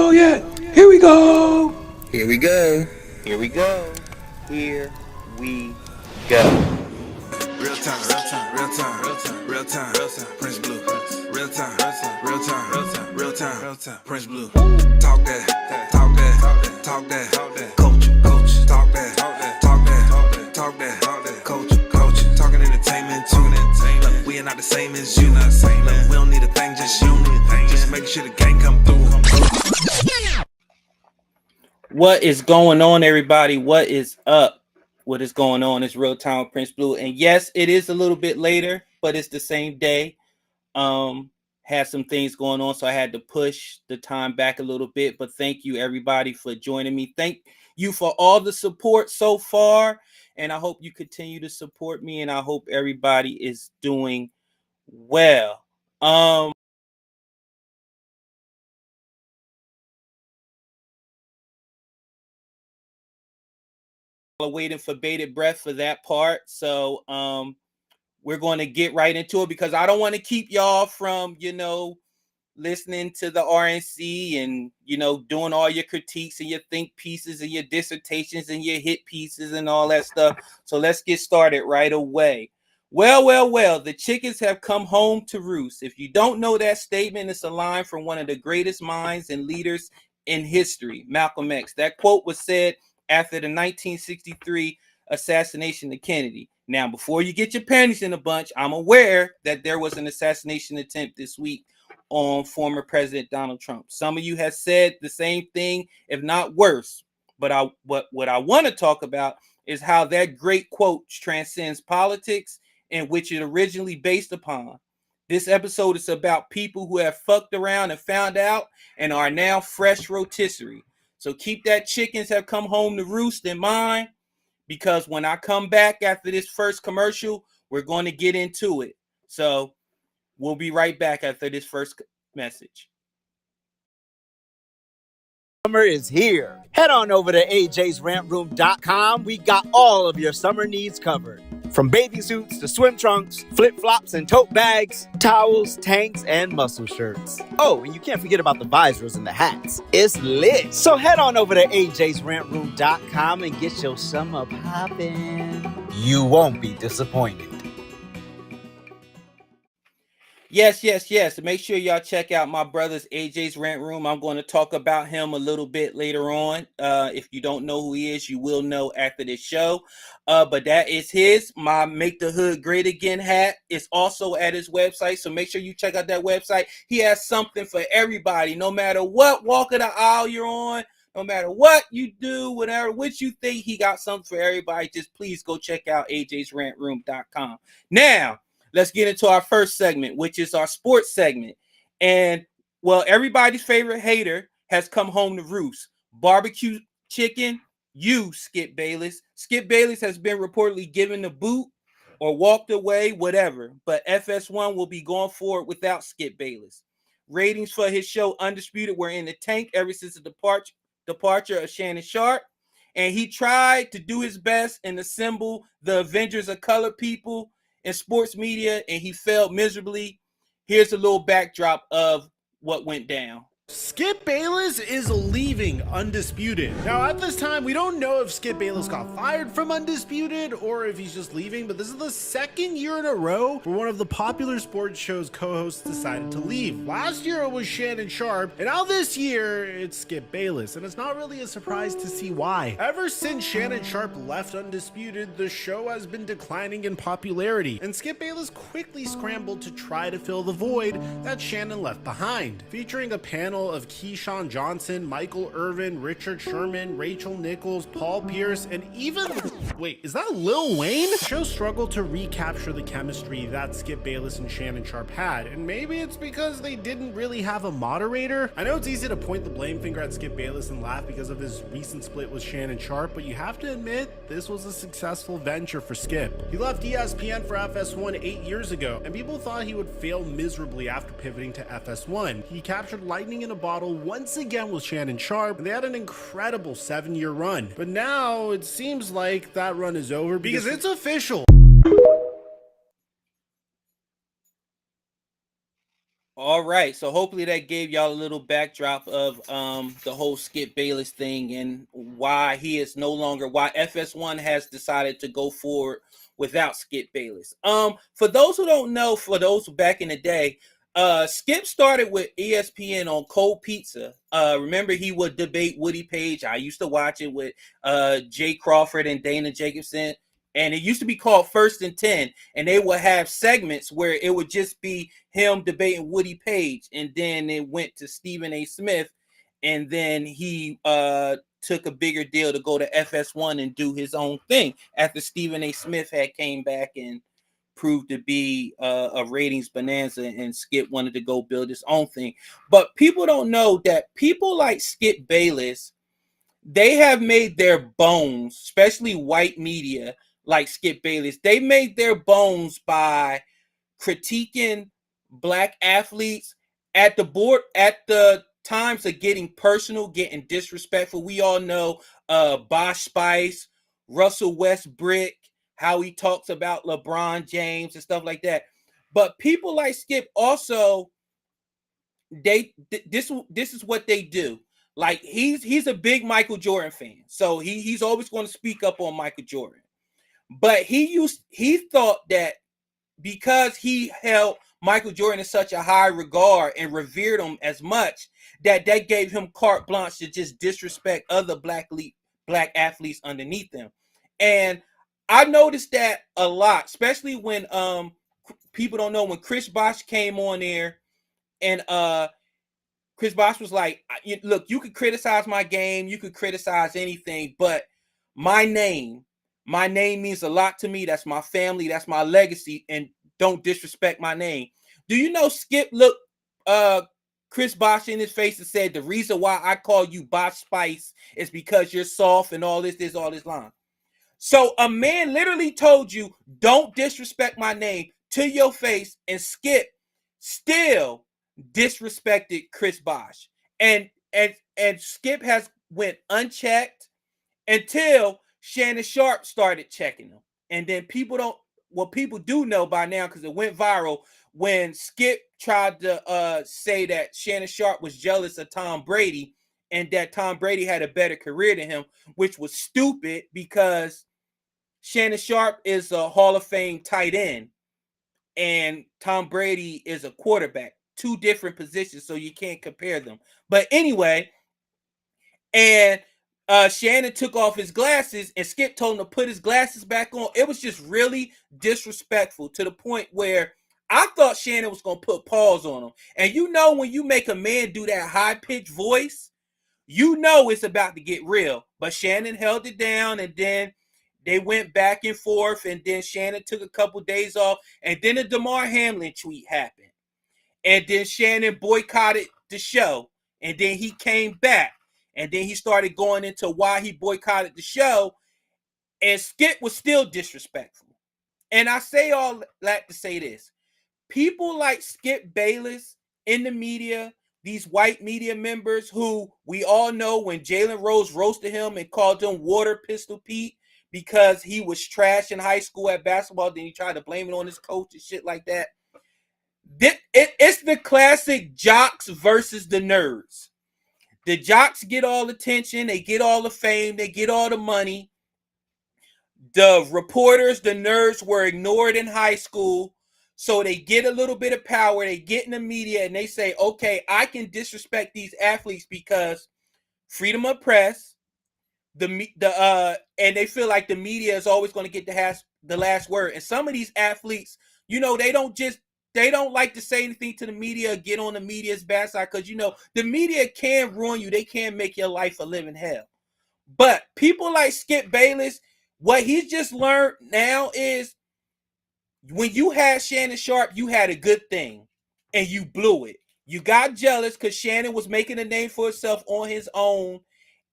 Oh yeah, here we go. Here we go. Here we go. Here we go. Real time, real time, real time, real time, real time, real time, Prince Blue. Real time, real time, real time, real time, real time, real time, Prince Blue. Talk that, talk that, talk that, talk that, coach, coach, talk that, talk that, talk that, talk that, talk that, coach, coach, talking entertainment too. Look, we are not the same as you, not the same. Look, we don't need a thing, just you. Just make sure the gang come through. What is going on, everybody? What is up? What is going on? It's Real Time with Prince Blue. And yes, it is a little bit later, but it's the same day. Had some things going on, so I had to push the time back a little bit. But thank you, everybody, for joining me. Thank you for all the support so far. And I hope you continue to support me. And I hope everybody is doing well. Waiting for bated breath for that part. So we're going to get right into it because I don't want to keep y'all from, listening to the RNC and, doing all your critiques and your think pieces and your dissertations and your hit pieces and all that stuff. So let's get started right away. Well, the chickens have come home to roost. If you don't know that statement, it's a line from one of the greatest minds and leaders in history, Malcolm X. That quote was said after the 1963 assassination of Kennedy. Now, before you get your panties in a bunch, I'm aware that there was an assassination attempt this week on former President Donald Trump. Some of you have said the same thing, if not worse. But what I want to talk about is how that great quote transcends politics and which it originally based upon. This episode is about people who have fucked around and found out and are now fresh rotisserie. So keep that chickens have come home to roost in mind, because when I come back after this first commercial, we're going to get into it. So we'll be right back after this first message. Summer is here. Head on over to ajsrantroom.com. We got all of your summer needs covered. From bathing suits to swim trunks, flip-flops and tote bags, towels, tanks, and muscle shirts. Oh, and you can't forget about the visors and the hats. It's lit. So head on over to ajsrantroom.com and get your summer poppin'. You won't be disappointed. Yes. Make sure y'all check out my brother's AJ's Rant Room. I'm going to talk about him a little bit later on. If you don't know who he is, you will know after this show. But that is my Make the Hood Great Again hat. It's also at his website, so make sure you check out that website. He has something for everybody, no matter what walk of the aisle you're on, no matter what you do, whatever which you think, he got something for everybody. Just please go check out ajsrantroom.com. Now, let's get into our first segment, which is our sports segment. And, well, everybody's favorite hater has come home to roost. Barbecue chicken, you, Skip Bayless. Skip Bayless has been reportedly given the boot or walked away, whatever. But FS1 will be going forward without Skip Bayless. Ratings for his show Undisputed were in the tank ever since the departure of Shannon Sharpe. And he tried to do his best and assemble the Avengers of color people in sports media, and he failed miserably. Here's a little backdrop of what went down. Skip Bayless is leaving Undisputed. Now, at this time, we don't know if Skip Bayless got fired from Undisputed or if he's just leaving, but this is the second year in a row where one of the popular sports show's co-hosts decided to leave. Last year, it was Shannon Sharpe, and now this year, it's Skip Bayless, and it's not really a surprise to see why. Ever since Shannon Sharpe left Undisputed, the show has been declining in popularity, and Skip Bayless quickly scrambled to try to fill the void that Shannon left behind, featuring a panel of Keyshawn Johnson, Michael Irvin, Richard Sherman, Rachel Nichols, Paul Pierce, and even... Wait, is that Lil Wayne? The show struggled to recapture the chemistry that Skip Bayless and Shannon Sharpe had, and maybe it's because they didn't really have a moderator. I know it's easy to point the blame finger at Skip Bayless and laugh because of his recent split with Shannon Sharpe, but you have to admit, this was a successful venture for Skip. He left ESPN for FS1 8 years ago, and people thought he would fail miserably after pivoting to FS1. He captured lightning in a bottle once again with Shannon Sharpe, and they had an incredible 7-year run. But now it seems like that run is over because it's official. All right, so hopefully that gave y'all a little backdrop of the whole Skip Bayless thing and why he is no longer, why FS1 has decided to go forward without Skip Bayless. For those who don't know, for those back in the day, Skip started with ESPN on Cold Pizza. Remember, he would debate Woody Page. I used to watch it with Jay Crawford and Dana Jacobson. And it used to be called First and 10, and they would have segments where it would just be him debating Woody Page, and then it went to Stephen A. Smith, and then he took a bigger deal to go to FS1 and do his own thing after Stephen A. Smith had came back and proved to be a ratings bonanza, and Skip wanted to go build his own thing. But people don't know that people like Skip Bayless, they have made their bones, especially white media like Skip Bayless, they made their bones by critiquing black athletes at the times of getting personal, getting disrespectful. We all know Bosh Spice, Russell Westbrook, how he talks about LeBron James and stuff like that. But people like Skip also, this is what they do. Like he's a big Michael Jordan fan, so he's always going to speak up on Michael Jordan. But he thought that because he held Michael Jordan in such a high regard and revered him as much, that gave him carte blanche to just disrespect other black athletes underneath them. And I noticed that a lot, especially when people don't know, when Chris Bosh came on there, and Chris Bosh was like, look, you could criticize my game, you could criticize anything, but my name means a lot to me. That's my family. That's my legacy. And don't disrespect my name. Do you know Skip looked Chris Bosh in his face and said, the reason why I call you Bosh Spice is because you're soft and all this line. So a man literally told you, don't disrespect my name to your face, and Skip still disrespected Chris Bosh. And Skip has went unchecked until Shannon Sharpe started checking them. And then people do know by now, because it went viral, when Skip tried to say that Shannon Sharpe was jealous of Tom Brady and that Tom Brady had a better career than him, which was stupid because Shannon Sharpe is a Hall of Fame tight end and Tom Brady is a quarterback. Two different positions, so you can't compare them. But anyway, and Shannon took off his glasses and Skip told him to put his glasses back on. It was just really disrespectful to the point where I thought Shannon was going to put paws on him. And you know, when you make a man do that high-pitched voice, you know it's about to get real. But Shannon held it down, and then they went back and forth, and then Shannon took a couple days off, and then the DeMar Hamlin tweet happened. And then Shannon boycotted the show, and then he came back. And then he started going into why he boycotted the show. And Skip was still disrespectful. And I say all that to say this. People like Skip Bayless in the media, these white media members who we all know when Jalen Rose roasted him and called him Water Pistol Pete because he was trash in high school at basketball, then he tried to blame it on his coach and shit like that. It's the classic jocks versus the nerds. The jocks get all the attention, they get all the fame, they get all the money. The reporters, the nerds were ignored in high school, so they get a little bit of power, they get in the media, and they say, okay, I can disrespect these athletes because freedom of press, and they feel like the media is always going to get the last word. And some of these athletes, you know, they don't like to say anything to the media, get on the media's bad side, because, you know, the media can ruin you. They can make your life a living hell. But people like Skip Bayless, what he's just learned now is when you had Shannon Sharpe, you had a good thing, and you blew it. You got jealous because Shannon was making a name for himself on his own,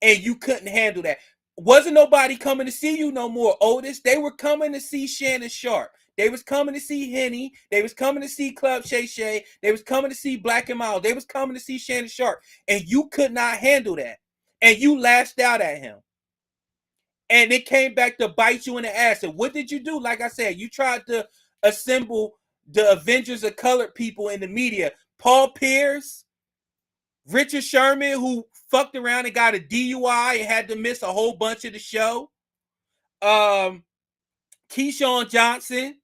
and you couldn't handle that. Wasn't nobody coming to see you no more, Otis. They were coming to see Shannon Sharpe. They was coming to see Henny. They was coming to see Club Shay Shay. They was coming to see Black and Mild. They was coming to see Shannon Sharpe. And you could not handle that. And you lashed out at him. And it came back to bite you in the ass. And what did you do? Like I said, you tried to assemble the Avengers of colored people in the media. Paul Pierce, Richard Sherman, who fucked around and got a DUI and had to miss a whole bunch of the show. Keyshawn Johnson,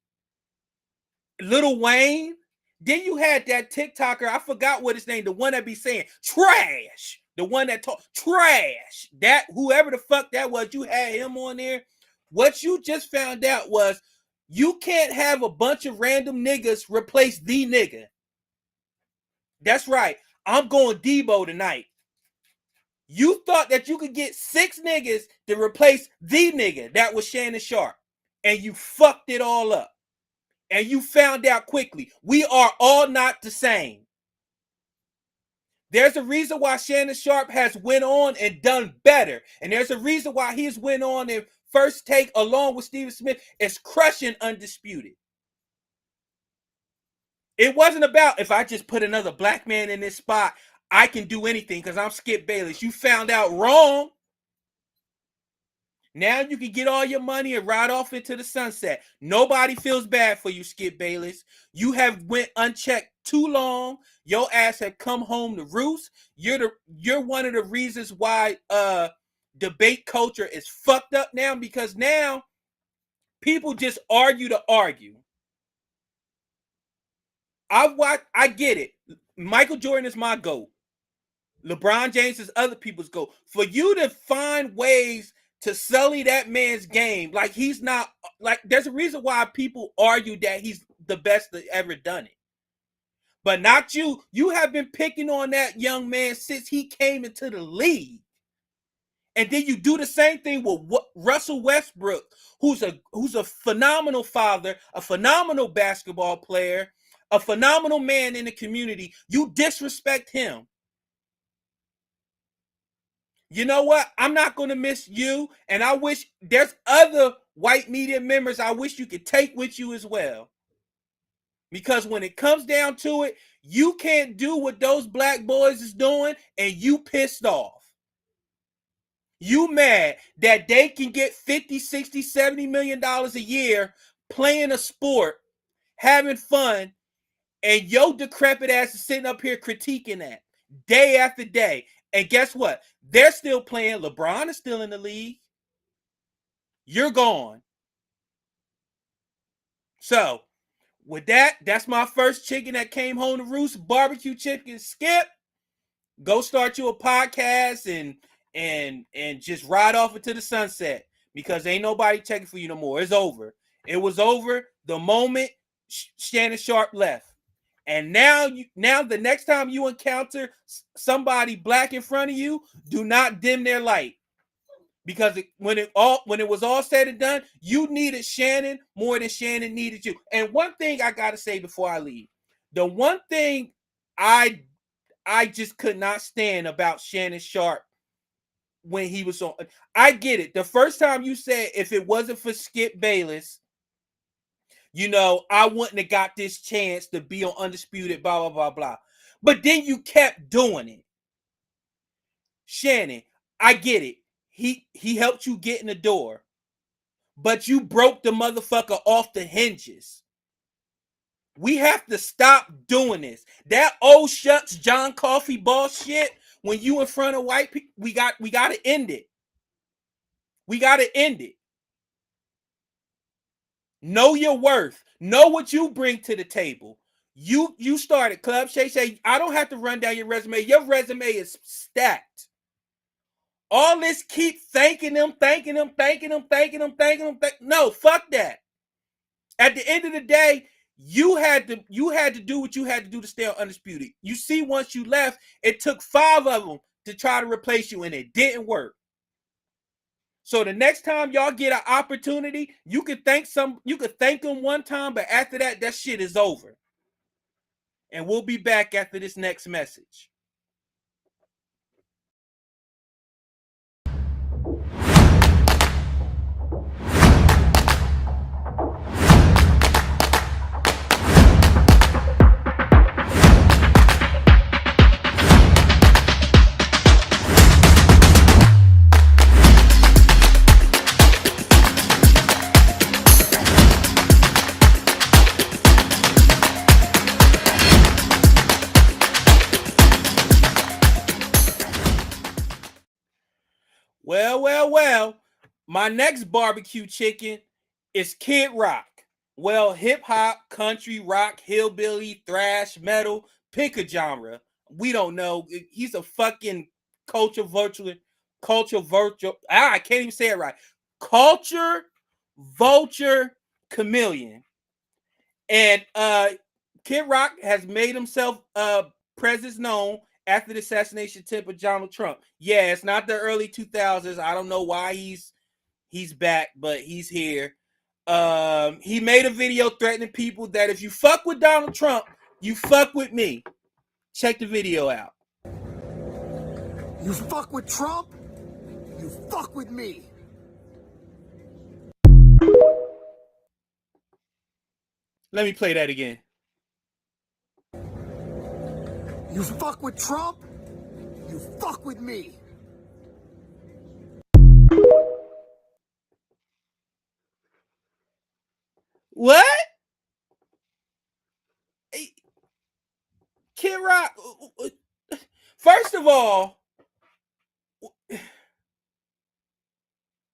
Lil Wayne. Then you had that TikToker, I forgot what his name, the one that be saying trash. The one that talk trash. That whoever the fuck that was, you had him on there. What you just found out was you can't have a bunch of random niggas replace the nigga. That's right. I'm going Debo tonight. You thought that you could get 6 niggas to replace the nigga. That was Shannon Sharpe. And you fucked it all up. And you found out quickly. We are all not the same. There's a reason why Shannon Sharpe has went on and done better. And there's a reason why he's went on and First Take along with Steven Smith is crushing Undisputed. It wasn't about if I just put another black man in this spot, I can do anything because I'm Skip Bayless. You found out wrong. Now you can get all your money and ride off into the sunset. Nobody feels bad for you, Skip Bayless. You have went unchecked too long. Your ass had come home to roost. You're one of the reasons why debate culture is fucked up now, because now people just argue to argue. I get it. Michael Jordan is my GOAT. LeBron James is other people's GOAT. For you to find ways to sully that man's game, like he's not, like there's a reason why people argue that he's the best that ever done it. But not you. You have been picking on that young man since he came into the league. And then you do the same thing with Russell Westbrook, who's a phenomenal father, a phenomenal basketball player, a phenomenal man in the community. You disrespect him. You know what? I'm not going to miss you. And I wish there's other white media members I wish you could take with you as well. Because when it comes down to it, you can't do what those black boys is doing and you pissed off. You mad that they can get 50, 60, 70 million dollars a year playing a sport, having fun, and your decrepit ass is sitting up here critiquing that day after day. And guess what? They're still playing. LeBron is still in the league. You're gone. So, with that, that's my first chicken that came home to roost. Barbecue chicken. Skip. Go start you a podcast and just ride off into the sunset, because ain't nobody checking for you no more. It's over. It was over the moment Shannon Sharpe left. And now the next time you encounter somebody black in front of you, do not dim their light. Because when it was all said and done, you needed Shannon more than Shannon needed you. And one thing I gotta say before I leave, the one thing I just could not stand about Shannon Sharpe when he was on, I get it. The first time you said if it wasn't for Skip Bayless, you know, I wouldn't have got this chance to be on Undisputed, blah, blah, blah, blah. But then you kept doing it. Shannon, I get it. He helped you get in the door. But you broke the motherfucker off the hinges. We have to stop doing this. That old shucks John Coffey ball shit, when you in front of white people, we got to end it. We got to end it. Know your worth. Know what you bring to the table. You started Club Shay Shay. I don't have to run down your resume. Your resume is stacked. All this keep thanking them. No, fuck that. At the end of the day, you had to do what you had to do to stay on Undisputed. You see, once you left, it took 5 of them to try to replace you, and it didn't work. So the next time y'all get an opportunity, you could thank them one time, but after that shit is over. And we'll be back after this next message. Well. My next barbecue chicken is Kid Rock. Well, hip hop, country, rock, hillbilly, thrash, metal, pick a genre. We don't know. He's a fucking culture vulture. I can't even say it right. Culture vulture chameleon. And Kid Rock has made himself presence known after the assassination attempt of Donald Trump. Yeah, it's not the early 2000s. I don't know why he's back, but he's here. He made a video threatening people that if you fuck with Donald Trump, you fuck with me. Check the video out. You fuck with Trump, you fuck with me. Let me play that again. You fuck with Trump, you fuck with me. What? Kid Rock. First of all,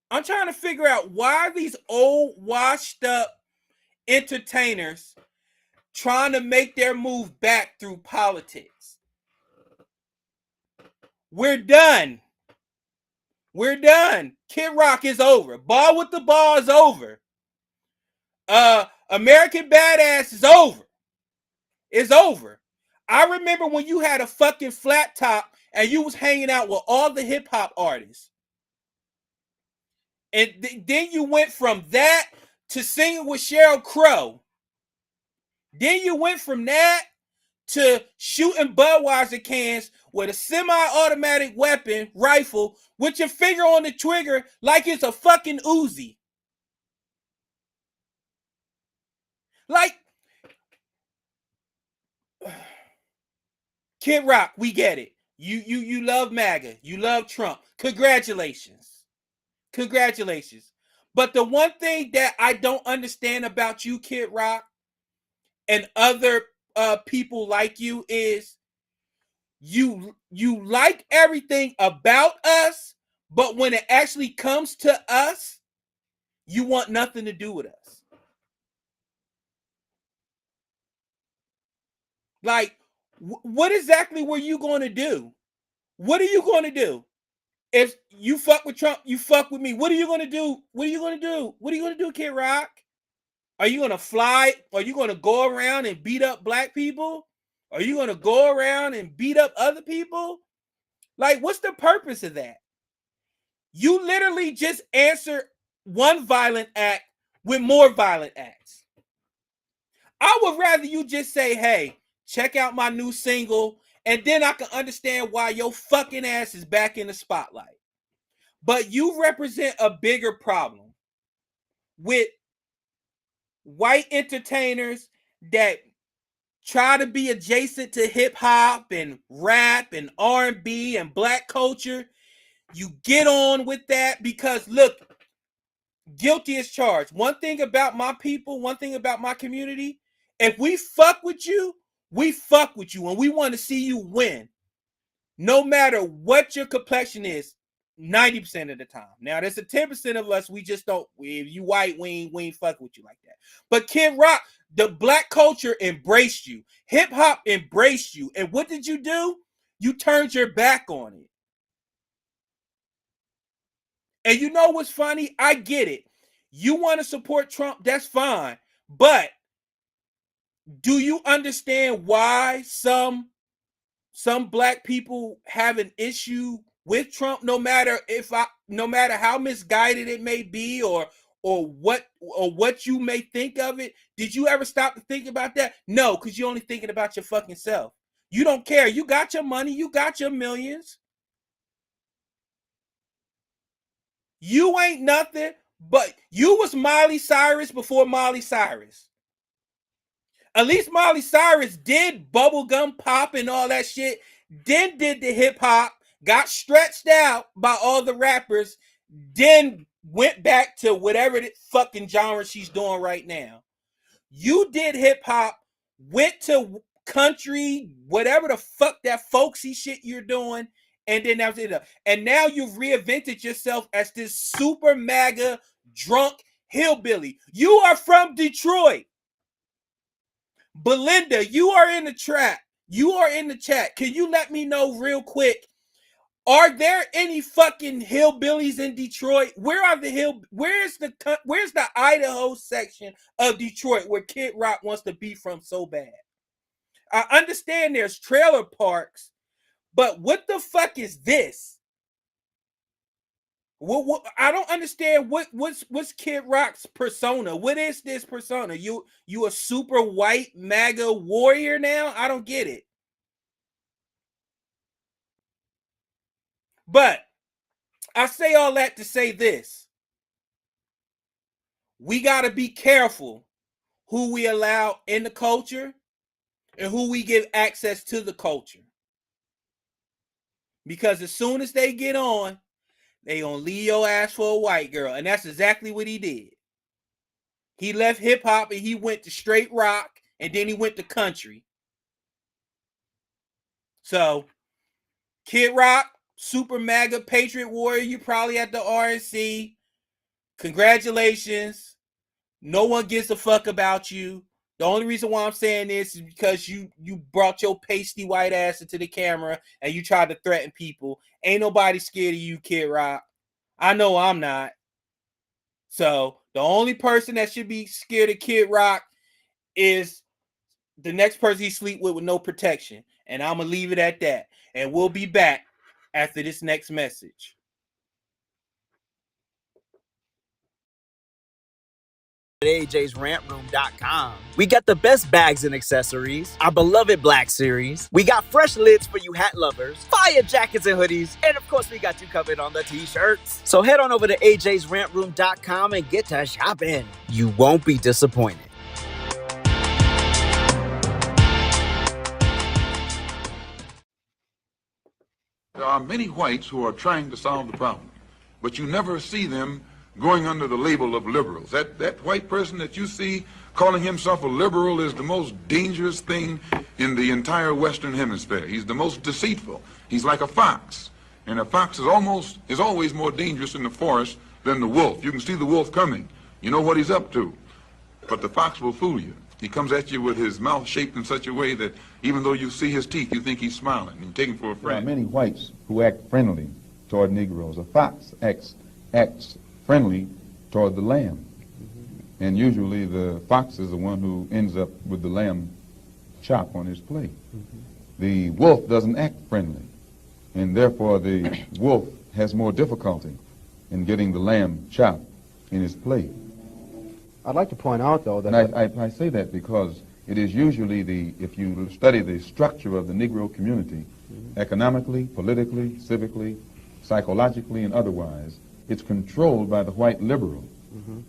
I'm trying to figure out why these old washed up entertainers trying to make their move back through politics. We're done. Kid Rock is over. Ball with the ball is over. American Badass is over. It's over. I remember when you had a fucking flat top and you was hanging out with all the hip hop artists. And then you went from that to singing with Sheryl Crow. Then you went from that to shooting Budweiser cans with a semi-automatic weapon rifle with your finger on the trigger like it's a fucking Uzi. Like, Kid Rock, we get it. You love MAGA. You love Trump. Congratulations. But the one thing that I don't understand about you, Kid Rock, and other people like you is you like everything about us, but when it actually comes to us, you want nothing to do with us. Like, what exactly were you going to do? What are you going to do? If you fuck with Trump, you fuck with me. What are you going to do? What are you going to do, Kid Rock? Are you going to fly? Are you going to go around and beat up black people? Are you going to go around and beat up other people? Like, what's the purpose of that? You literally just answer one violent act with more violent acts. I would rather you just say, hey, check out my new single, and then I can understand why your fucking ass is back in the spotlight. But you represent a bigger problem with white entertainers that try to be adjacent to hip hop and rap and R&B and black culture. You get on with that because, look, guilty as charged. One thing about my people, one thing about my community, if we fuck with you, we fuck with you and we want to see you win. No matter what your complexion is, 90% of the time. Now, there's a 10% of us, we just don't, if you white, we ain't fuck with you like that. But Kid Rock, the black culture embraced you. Hip hop embraced you. And what did you do? You turned your back on it. And you know what's funny? I get it. You want to support Trump, that's fine. But do you understand why some black people have an issue with Trump, no matter how misguided it may be or what you may think of it? Did you ever stop to think about that? No, because you're only thinking about your fucking self. You don't care. You got your money, you got your millions. You ain't nothing, but you was Miley Cyrus before Miley Cyrus. At least Miley Cyrus did bubblegum pop and all that shit, then did the hip hop, got stretched out by all the rappers, then went back to whatever the fucking genre she's doing right now. You did hip hop, went to country, whatever the fuck that folksy shit you're doing, And then that was it. And now you've reinvented yourself as this super MAGA drunk hillbilly. You are from Detroit. Belinda, you are in the trap. You are in the chat. Can you let me know real quick? Are there any fucking hillbillies in Detroit? Where's the Idaho section of Detroit where Kid Rock wants to be from so bad? I understand there's trailer parks, but what the fuck is this? What I don't understand what's Kid Rock's persona. What is this persona? You a super white MAGA warrior now? I don't get it. But I say all that to say this. We got to be careful who we allow in the culture and who we give access to the culture. Because as soon as they get on, they gonna leave your ass for a white girl. And that's exactly what he did. He left hip-hop and he went to straight rock, and then he went to country. So, Kid Rock, super MAGA patriot warrior, you probably at the RNC. Congratulations. No one gives a fuck about you. The only reason why I'm saying this is because you brought your pasty white ass into the camera and you tried to threaten people. Ain't nobody scared of you, Kid Rock. I know I'm not. So the only person that should be scared of Kid Rock is the next person he sleep with no protection. And I'm going to leave it at that. And we'll be back after this next message. At AJ'sRantRoom.com. We got the best bags and accessories, our beloved Black Series. We got fresh lids for you hat lovers, fire jackets and hoodies, and of course we got you covered on the t-shirts. So head on over to AJ'sRantRoom.com and get to shopping. You won't be disappointed. There are many whites who are trying to solve the problem, but you never see them going under the label of liberals. That white person that you see calling himself a liberal is the most dangerous thing in the entire Western Hemisphere. He's the most deceitful. He's like a fox. And a fox is always more dangerous in the forest than the wolf. You can see the wolf coming. You know what he's up to. But the fox will fool you. He comes at you with his mouth shaped in such a way that even though you see his teeth, you think he's smiling and you take him for a friend. There are many whites who act friendly toward Negroes. A fox acts friendly toward the lamb. And usually the fox is the one who ends up with the lamb chop on his plate. The wolf doesn't act friendly, and therefore the wolf has more difficulty in getting the lamb chop in his plate. I'd like to point out, though, that... And I say that because it is usually if you study the structure of the Negro community, economically, politically, civically, psychologically, and otherwise, it's controlled by the white liberal,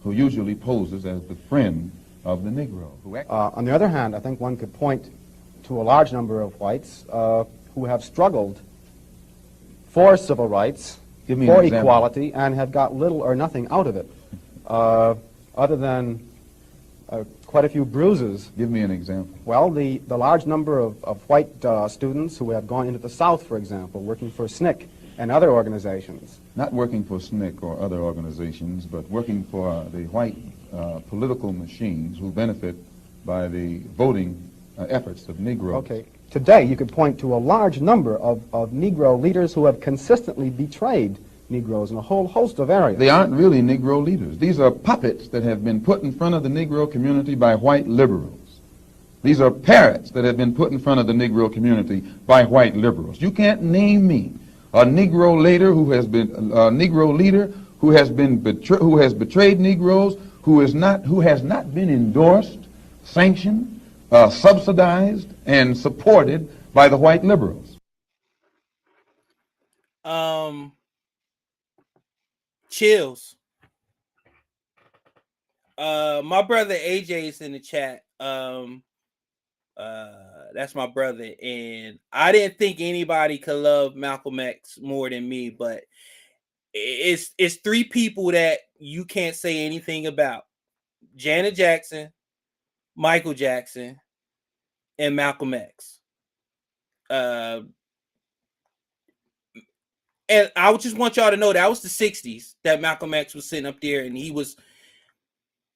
who usually poses as the friend of the Negro. On the other hand, I think one could point to a large number of whites who have struggled for civil rights, for equality, and have got little or nothing out of it, other than quite a few bruises. Give me an example. Well, the large number of white students who have gone into the South, for example, working for SNCC and other organizations. Not working for SNCC or other organizations, but working for the white political machines who benefit by the voting efforts of Negroes. Okay. Today, you could point to a large number of Negro leaders who have consistently betrayed Negroes in a whole host of areas. They aren't really Negro leaders. These are puppets that have been put in front of the Negro community by white liberals. These are parrots that have been put in front of the Negro community by white liberals. You can't name me a Negro leader who has betrayed Negroes, who has not been endorsed, sanctioned, subsidized, and supported by the white liberals. Chills. My brother AJ is in the chat. That's my brother, and I didn't think anybody could love Malcolm X more than me, but it's three people that you can't say anything about: Janet Jackson, Michael Jackson, and Malcolm X. And I would just want y'all to know that was the 60s that Malcolm X was sitting up there and he was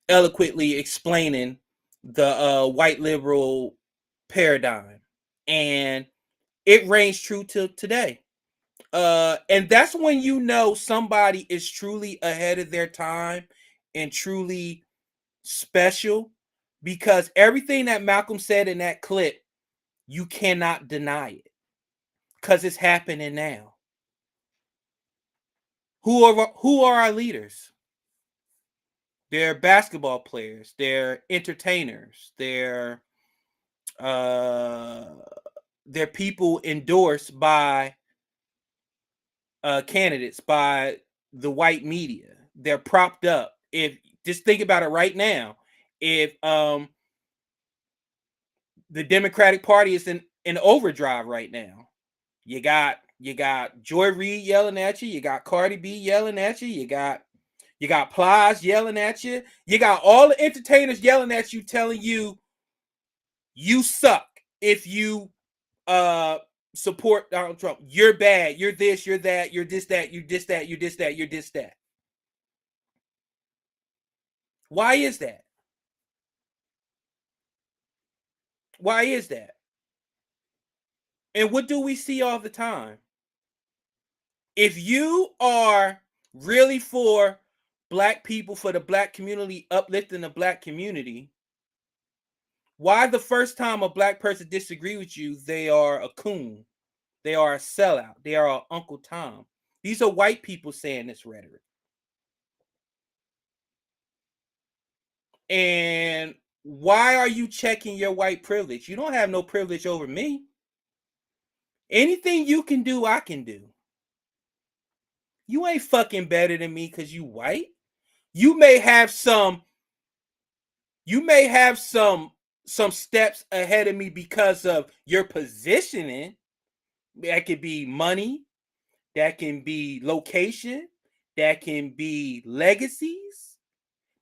eloquently explaining the white liberal paradigm. And it reigns true till today. And that's when you know somebody is truly ahead of their time and truly special, because everything that Malcolm said in that clip, you cannot deny it because it's happening now. Who are our leaders? They're basketball players, they're entertainers, they're people endorsed by candidates, by the white media. They're propped up. If just think about it right now, if the Democratic Party is in overdrive right now, you got Joy Reid yelling at you, you got Cardi B yelling at you, you got Plies yelling at you, you got all the entertainers yelling at you, telling you you suck if you support Donald Trump. You're bad. You're this. You're that. You're this. That. You're this. That. You're this. That. You're this. That. Why is that? Why is that? And what do we see all the time? If you are really for black people, for the black community, uplifting the black community, why the first time a black person disagree with you, they are a coon, they are a sellout, they are a Uncle Tom? These are white people saying this rhetoric. And why are you checking your white privilege? You don't have no privilege over me. Anything you can do, I can do. You ain't fucking better than me because you white. You may have some steps ahead of me because of your positioning. That could be money, that can be location, that can be legacies,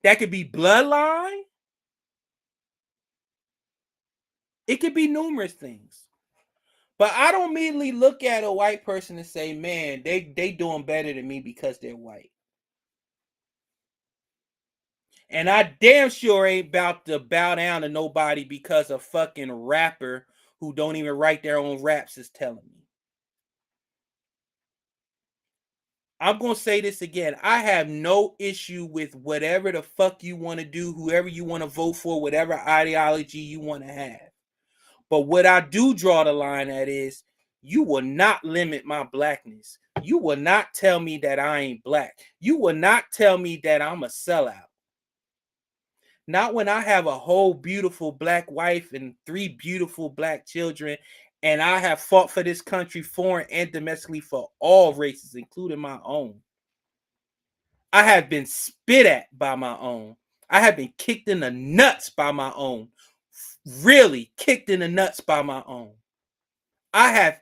that could be bloodline. It could be numerous things. But I don't immediately look at a white person and say, man, they doing better than me because they're white. And I damn sure ain't about to bow down to nobody because a fucking rapper who don't even write their own raps is telling me. I'm going to say this again. I have no issue with whatever the fuck you want to do, whoever you want to vote for, whatever ideology you want to have. But what I do draw the line at is you will not limit my blackness. You will not tell me that I ain't black. You will not tell me that I'm a sellout. Not when I have a whole beautiful black wife and 3 beautiful black children, and I have fought for this country, foreign and domestically, for all races, including my own. I have been spit at by my own. I have been kicked in the nuts by my own. Really kicked in the nuts by my own. I have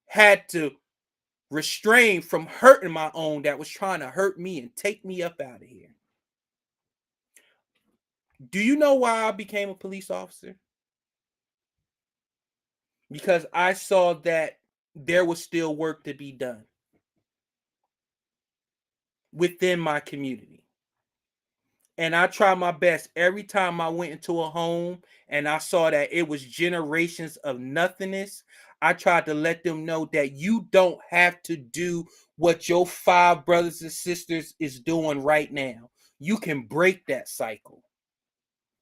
had to restrain from hurting my own that was trying to hurt me and take me up out of here. Do you know why I became a police officer? Because I saw that there was still work to be done within my community. And I tried my best every time I went into a home and I saw that it was generations of nothingness. I tried to let them know that you don't have to do what your 5 brothers and sisters is doing right now. You can break that cycle.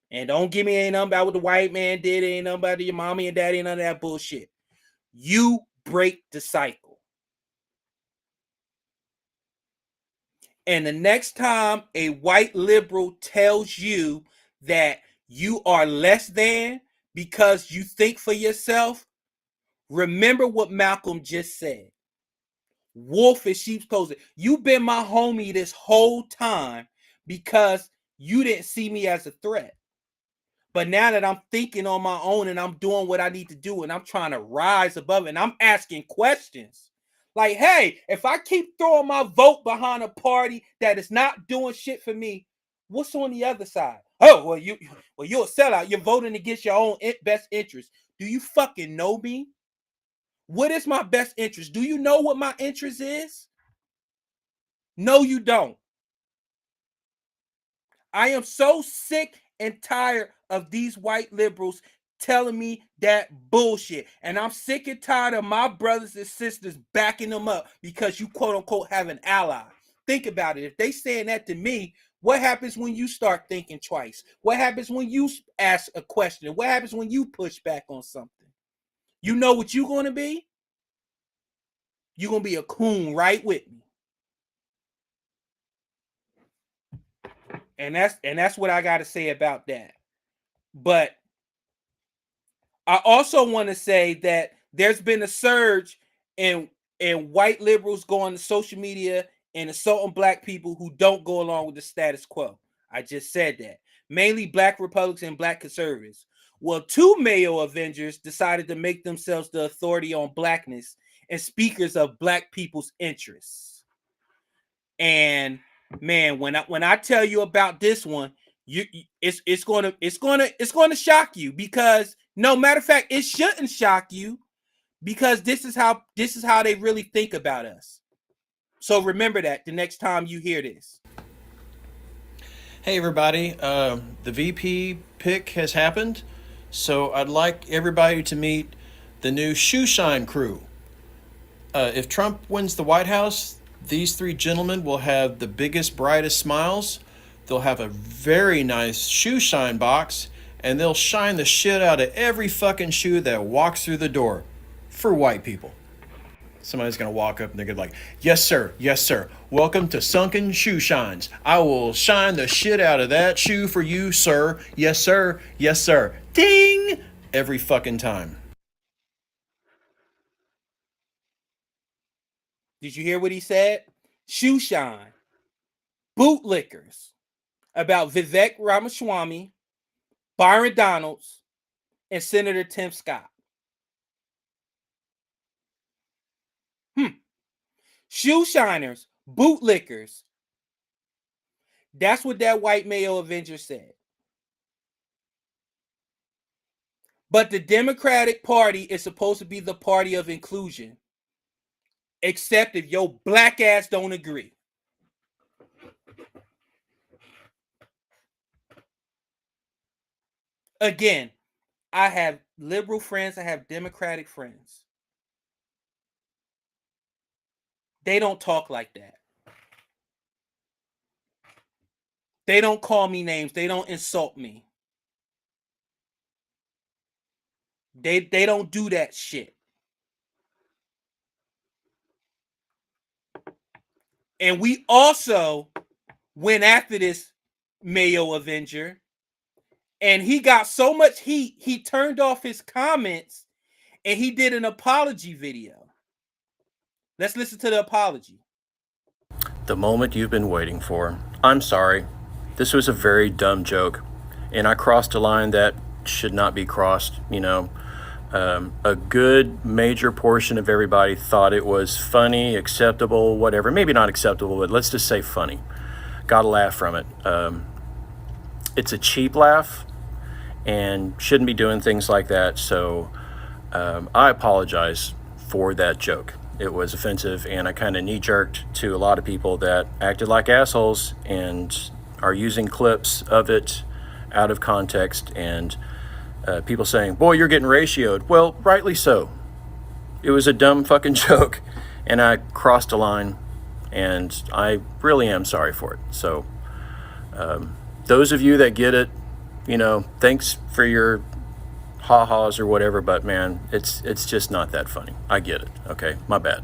And don't give me ain't nothing about what the white man did, ain't nothing about your mommy and daddy, none of that bullshit. You break the cycle. And the next time a white liberal tells you that you are less than because you think for yourself, remember what Malcolm just said. Wolf in sheep's clothing. You've been my homie this whole time because you didn't see me as a threat. But now that I'm thinking on my own and I'm doing what I need to do and I'm trying to rise above it and I'm asking questions like, hey, if I keep throwing my vote behind a party that is not doing shit for me, what's on the other side? Oh, well, you're a sellout. You're voting against your own best interest. Do you fucking know me? What is my best interest? Do you know what my interest is? No, you don't. I am so sick and tired of these white liberals telling me that bullshit. And I'm sick and tired of my brothers and sisters backing them up because you quote unquote have an ally. Think about it. If they saying that to me, what happens when you start thinking twice? What happens when you ask a question? What happens when you push back on something? You know what you're going to be? You're going to be a coon right with me. And that's what I got to say about that. But I also want to say that there's been a surge in white liberals going to social media and assaulting black people who don't go along with the status quo. I just said that. Mainly black Republicans and black conservatives. Well, 2 Mayo Avengers decided to make themselves the authority on blackness and speakers of black people's interests. And man, when I tell you about this one, it's gonna shock you, because no matter of fact, it shouldn't shock you, because this is how they really think about us. So remember that the next time you hear this. Hey everybody, the VP pick has happened, so I'd like everybody to meet the new Shoeshine crew. If Trump wins the White House, these 3 gentlemen will have the biggest, brightest smiles. They'll have a very nice shoe shine box, and they'll shine the shit out of every fucking shoe that walks through the door for white people. Somebody's going to walk up and they're going to be like, yes, sir. Welcome to Sunken Shoe Shines. I will shine the shit out of that shoe for you, sir. Yes, sir. Yes, sir. Ding! Every fucking time. Did you hear what he said? Shoe shine. Bootlickers. About Vivek Ramaswamy, Byron Donalds, and Senator Tim Scott. Shoe shiners, bootlickers. That's what that white Mayo Avenger said. But the Democratic Party is supposed to be the party of inclusion, except if your black ass don't agree. Again, I have liberal friends, I have Democratic friends. They don't talk like that. They don't call me names. They don't insult me. They don't do that shit. And we also went after this Mayo Avenger, and he got so much heat, he turned off his comments and he did an apology video. Let's listen to the apology. The moment you've been waiting for. I'm sorry. This was a very dumb joke, and I crossed a line that should not be crossed. You know, a good major portion of everybody thought it was funny, acceptable, whatever. Maybe not acceptable, but let's just say funny. Got a laugh from it. It's a cheap laugh and shouldn't be doing things like that. So I apologize for that joke. It was offensive, and I kind of knee-jerked to a lot of people that acted like assholes and are using clips of it out of context, and people saying, boy, you're getting ratioed. Well, rightly so. It was a dumb fucking joke, and I crossed a line, and I really am sorry for it. So those of you that get it, you know, thanks for your ha-has or whatever, but man, it's just not that funny. I get it. Okay, my bad.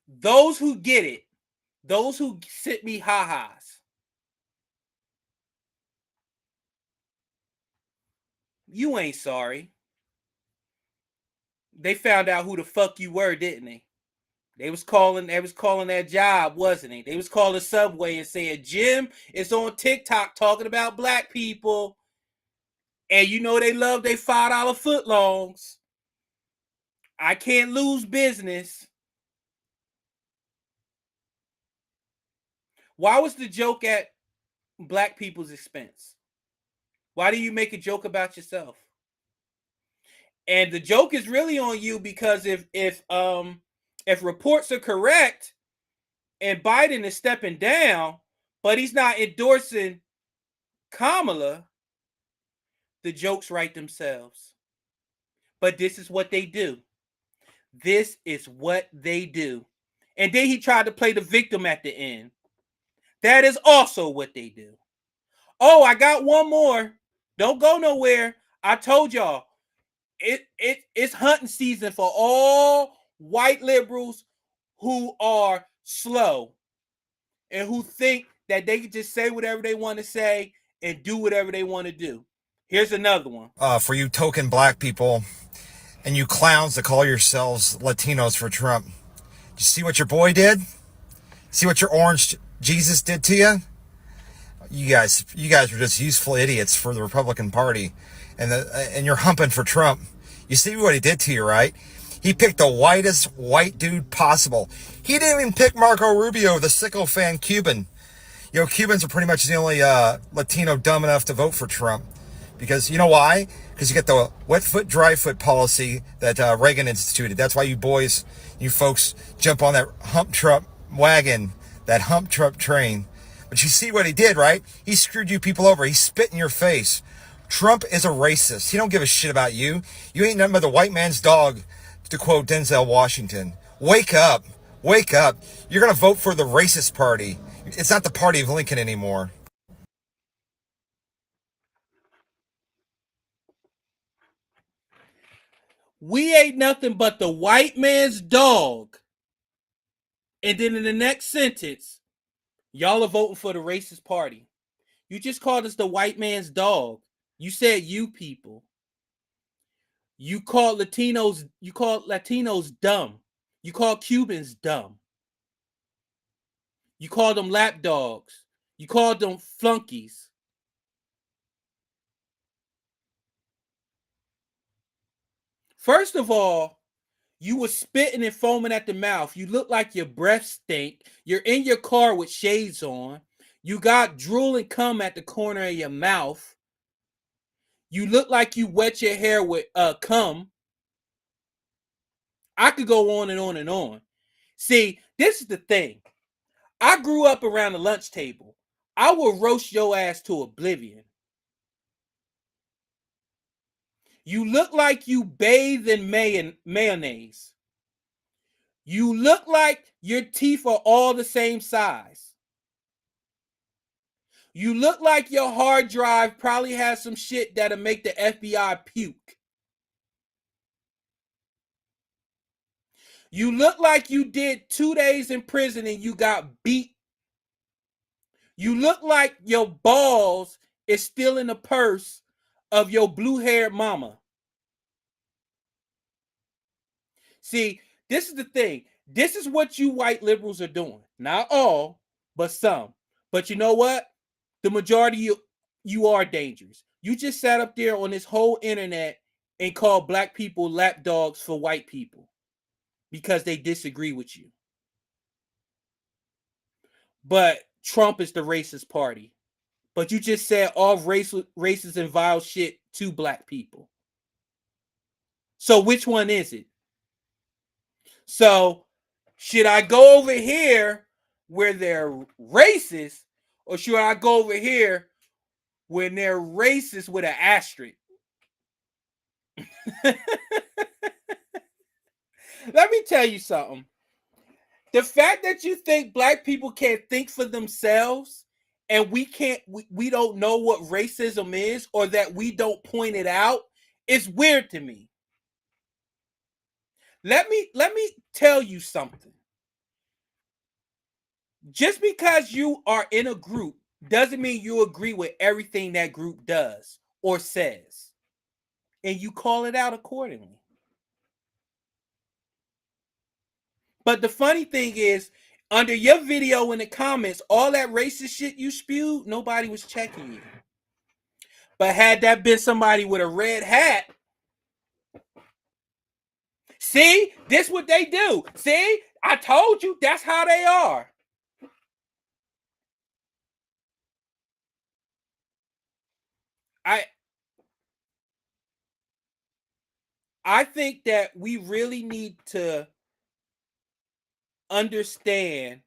Those who get it, those who sent me ha-has, you ain't sorry. They found out who the fuck you were, didn't they? They was calling that job, wasn't it? They was calling Subway and saying, Jim is on TikTok talking about black people. And you know they love their $5 footlongs. I can't lose business. Why was the joke at black people's expense? Why do you make a joke about yourself? And the joke is really on you because if reports are correct and Biden is stepping down, but he's not endorsing Kamala, the jokes write themselves. But this is what they do. This is what they do. And then he tried to play the victim at the end. That is also what they do. Oh, I got one more. Don't go nowhere. I told y'all, it's hunting season for all white liberals who are slow and who think that they can just say whatever they want to say and do whatever they want to do. Here's another one. For you token black people and you clowns that call yourselves Latinos for Trump. Did you see what your boy did? See what your orange Jesus did to you? You guys are just useful idiots for the Republican Party, and you're humping for Trump. You see what he did to you, right? He picked the whitest white dude possible. He didn't even pick Marco Rubio, the sycophant Cuban. You know, Cubans are pretty much the only Latino dumb enough to vote for Trump. Because you know why? Because you get the wet foot, dry foot policy that Reagan instituted. That's why you boys, you folks, jump on that hump Trump wagon, that hump Trump train. But you see what he did, right? He screwed you people over. He spit in your face. Trump is a racist. He don't give a shit about you. You ain't nothing but the white man's dog, to quote Denzel Washington. Wake up. Wake up. You're going to vote for the racist party. It's not the party of Lincoln anymore. We ain't nothing but the white man's dog. And then in the next sentence, y'all are voting for the racist party. You just called us the white man's dog. You said you people. You called Latinos dumb. You called Cubans dumb. You called them lapdogs. You called them flunkies. First of all, you were spitting and foaming at the mouth. You look like your breath stink. You're in your car with shades on. You got drool and cum at the corner of your mouth. You look like you wet your hair with cum. I could go on and on and on. See, this is the thing. I grew up around the lunch table. I will roast your ass to oblivion. You look like you bathe in mayonnaise. You look like your teeth are all the same size. You look like your hard drive probably has some shit that'll make the FBI puke. You look like you did 2 days in prison and you got beat. You look like your balls is still in the purse of your blue-haired mama. See, this is the thing. This is what you white liberals are doing. Not all, but some. But you know what? The majority of you are dangerous. You just sat up there on this whole internet and called black people lapdogs for white people because they disagree with you. But Trump is the racist party. But you just said all racist and vile shit to black people. So which one is it? So should I go over here where they're racist, or should I go over here when they're racist with an asterisk? Let me tell you something. The fact that you think black people can't think for themselves and we don't know what racism is, or that we don't point it out, is weird to me. Let me tell you something. Just because you are in a group doesn't mean you agree with everything that group does or says. And you call it out accordingly. But the funny thing is, under your video in the comments, all that racist shit you spewed, nobody was checking you. But had that been somebody with a red hat, see, this what they do. See, I told you that's how they are. I think that we really need to understand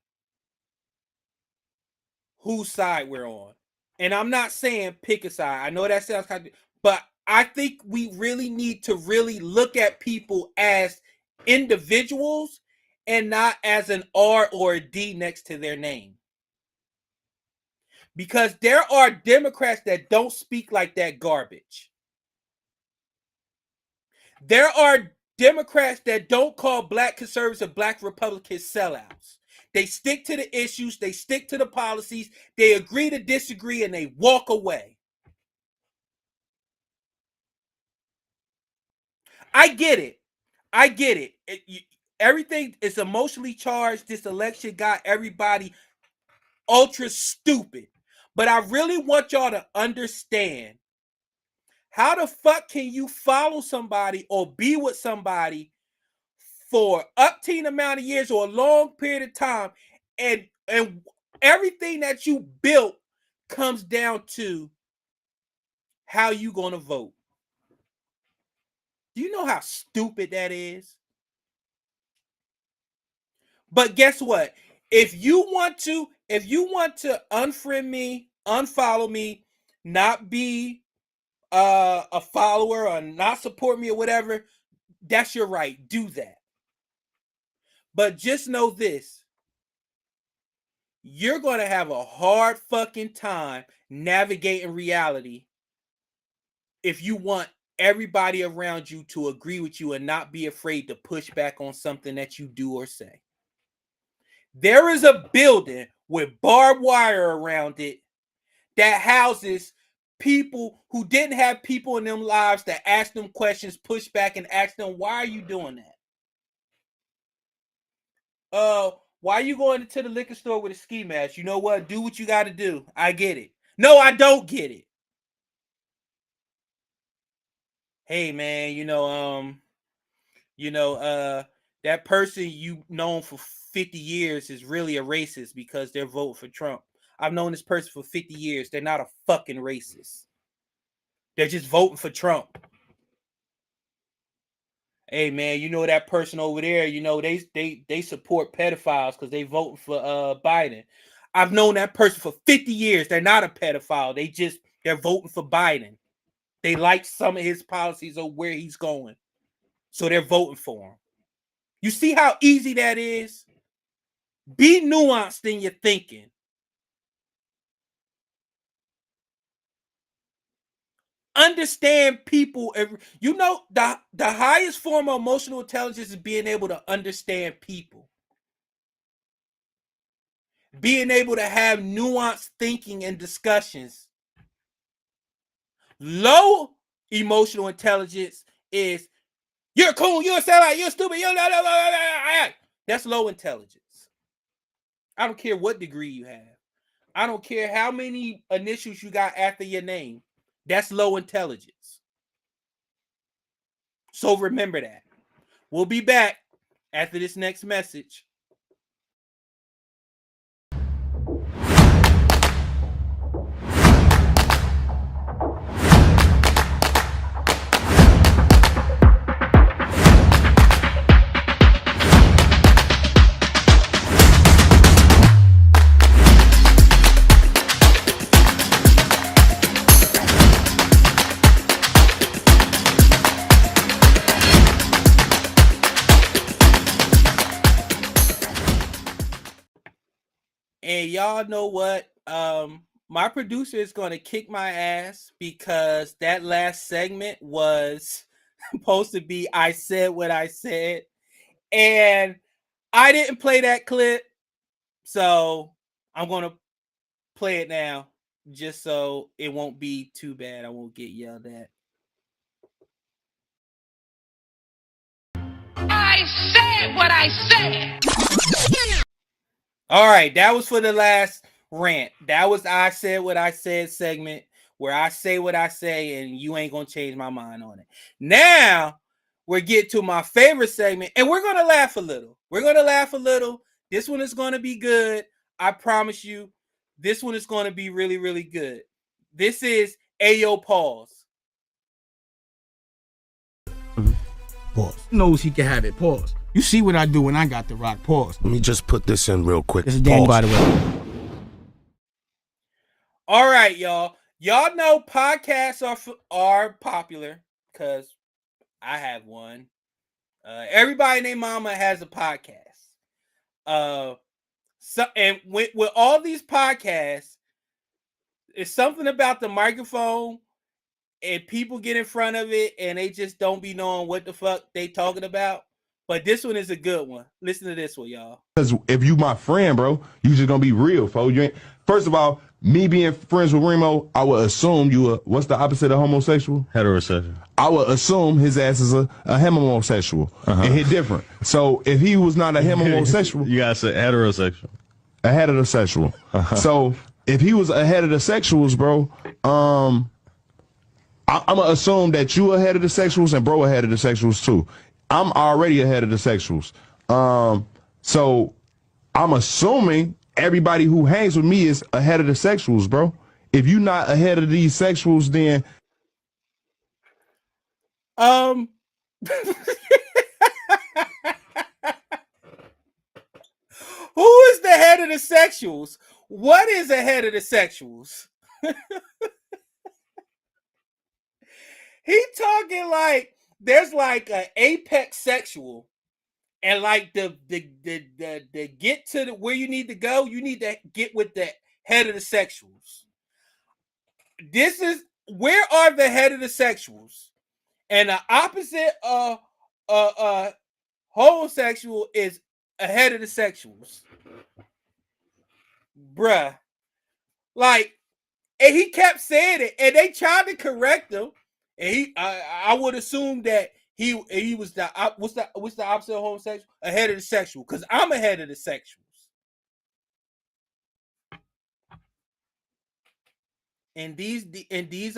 whose side we're on. And I'm not saying pick a side. I know that sounds kind of, but I think we really need to really look at people as individuals and not as an R or a D next to their name. Because there are Democrats that don't speak like that garbage. There are Democrats that don't call black conservatives and black Republicans sellouts. They stick to the issues, they stick to the policies, they agree to disagree, and they walk away. I get it. Everything is emotionally charged. This election got everybody ultra stupid. But I really want y'all to understand, how the fuck can you follow somebody or be with somebody for upteen amount of years or a long period of time, and everything that you built comes down to how you gonna vote? Do you know how stupid that is? But guess what? If you want to unfriend me, unfollow me, not be a follower or not support me or whatever, that's your right. Do that. But just know this. You're going to have a hard fucking time navigating reality if you want everybody around you to agree with you and not be afraid to push back on something that you do or say. There is a building with barbed wire around it that houses people who didn't have people in them lives that ask them questions, push back and ask them, why are you doing that? Why are you going to the liquor store with a ski mask? You know what? Do what you got to do. I get it. No, I don't get it. Hey, man, that person you known for 50 years is really a racist because they're voting for Trump. I've known this person for 50 years. They're not a fucking racist. They're just voting for Trump. Hey, man, that person over there, they support pedophiles because they voting for Biden. I've known that person for 50 years. They're not a pedophile. They're voting for Biden. They like some of his policies or where he's going. So they're voting for him. You see how easy that is? Be nuanced in your thinking. Understand people. The highest form of emotional intelligence is being able to understand people. Being able to have nuanced thinking and discussions. Low emotional intelligence is, you're a coon, you're a sellout, you're stupid, that's low intelligence. I don't care what degree you have. I don't care how many initials you got after your name. That's low intelligence. So remember that. We'll be back after this next message. And y'all know what? My producer is going to kick my ass because that last segment was supposed to be I said what I said. And I didn't play that clip. So I'm going to play it now just so it won't be too bad. I won't get yelled at. I said what I said. All right, that was for the last rant. That was I said what I said segment where I say what I say and you ain't going to change my mind on it. Now, we're getting to my favorite segment and we're going to laugh a little. This one is going to be good. I promise you, this one is going to be really, really good. This is Ayo, pause. Pause. Knows he can have it. Pause. You see what I do when I got the rock. Pause. Let me just put this in real quick. This is Danny, by the way. All right, y'all. Y'all know podcasts are popular because I have one. Everybody named Mama has a podcast. And with all these podcasts, it's something about the microphone, and people get in front of it and they just don't be knowing what the fuck they talking about. But this one is a good one. Listen to this one, y'all. Because if you my friend, bro, you just gonna be real, fo. You ain't. First of all, me being friends with Remo, I would assume you a, what's the opposite of homosexual? Heterosexual. I would assume his ass is a homosexual, and he different. So if he was not a homosexual, you gotta say heterosexual. A heterosexual. So if he was a heterosexuals, bro, I'm gonna assume that you a heterosexuals and bro a heterosexuals too. I'm already a heterosexuals. So I'm assuming everybody who hangs with me is ahead of the sexuals, bro. If you're not ahead of these sexuals, then who is the head of the sexuals? What is the head of the sexuals? He talking like there's like an apex sexual, and like the get to the where you need to go, you need to get with the head of the sexuals. This is where are the head of the sexuals, and the opposite of homosexual is ahead of the sexuals, bruh. Like, and he kept saying it, and they tried to correct him. And I would assume that he was the what's the opposite of homosexual? Ahead of the sexual, because I'm ahead of the sexuals. And these